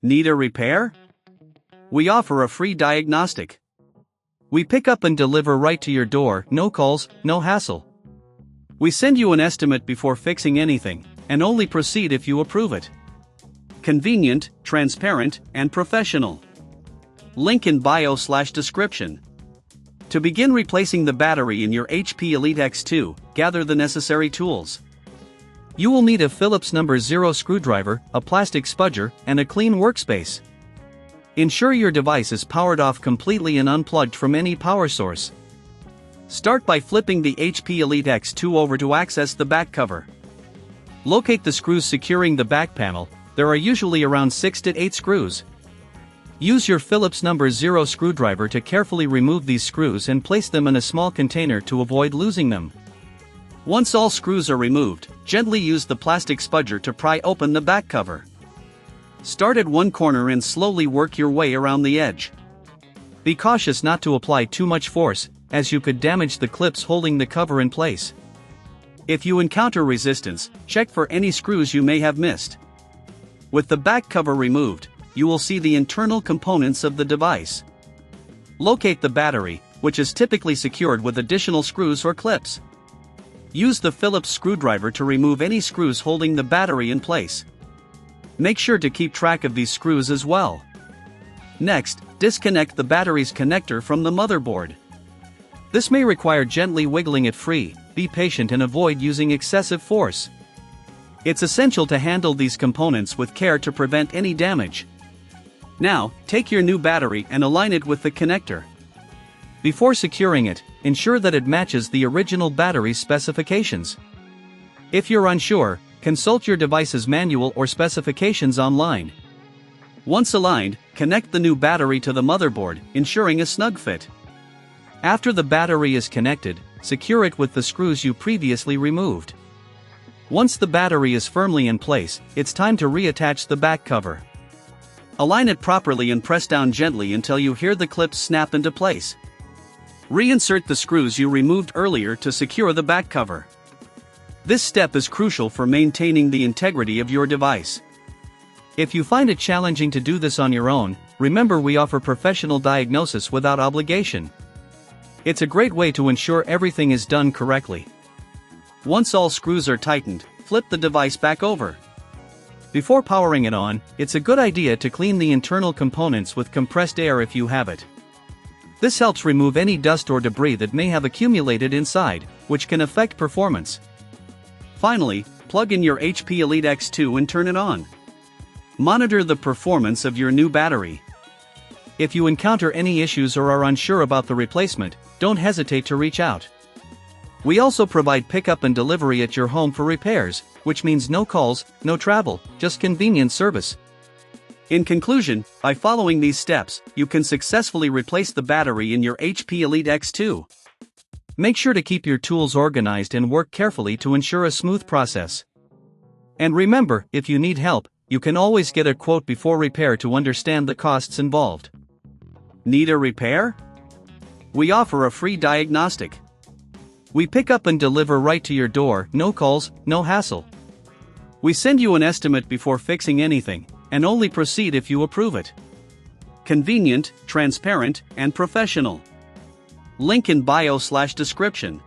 Need a repair? We offer a free diagnostic. We pick up and deliver right to your door, no calls, no hassle. We send you an estimate before fixing anything, and only proceed if you approve it. Convenient, transparent, and professional. Link in bio/description. To begin replacing the battery in your HP Elite X2, gather the necessary tools. You will need a Phillips #0 screwdriver, a plastic spudger, and a clean workspace. Ensure your device is powered off completely and unplugged from any power source. Start by flipping the HP Elite X2 over to access the back cover. Locate the screws securing the back panel. There are usually around 6 to 8 screws. Use your Phillips #0 screwdriver to carefully remove these screws and place them in a small container to avoid losing them. Once all screws are removed, gently use the plastic spudger to pry open the back cover. Start at one corner and slowly work your way around the edge. Be cautious not to apply too much force, as you could damage the clips holding the cover in place. If you encounter resistance, check for any screws you may have missed. With the back cover removed, you will see the internal components of the device. Locate the battery, which is typically secured with additional screws or clips. Use the Phillips screwdriver to remove any screws holding the battery in place. Make sure to keep track of these screws as well. Next, disconnect the battery's connector from the motherboard. This may require gently wiggling it free. Be patient and avoid using excessive force. It's essential to handle these components with care to prevent any damage. Now, take your new battery and align it with the connector. Before securing it, ensure that it matches the original battery specifications. If you're unsure, consult your device's manual or specifications online. Once aligned, connect the new battery to the motherboard, ensuring a snug fit. After the battery is connected, secure it with the screws you previously removed. Once the battery is firmly in place, it's time to reattach the back cover. Align it properly and press down gently until you hear the clips snap into place. Reinsert the screws you removed earlier to secure the back cover. This step is crucial for maintaining the integrity of your device. If you find it challenging to do this on your own, remember we offer professional diagnosis without obligation. It's a great way to ensure everything is done correctly. Once all screws are tightened, flip the device back over. Before powering it on, it's a good idea to clean the internal components with compressed air if you have it. This helps remove any dust or debris that may have accumulated inside, which can affect performance. Finally, plug in your HP Elite X2 and turn it on. Monitor the performance of your new battery. If you encounter any issues or are unsure about the replacement, don't hesitate to reach out. We also provide pickup and delivery at your home for repairs, which means no calls, no travel, just convenient service. In conclusion, by following these steps, you can successfully replace the battery in your HP Elite X2. Make sure to keep your tools organized and work carefully to ensure a smooth process. And remember, if you need help, you can always get a quote before repair to understand the costs involved. Need a repair? We offer a free diagnostic. We pick up and deliver right to your door, no calls, no hassle. We send you an estimate before fixing anything, and only proceed if you approve it. Convenient, transparent, and professional. Link in bio/description.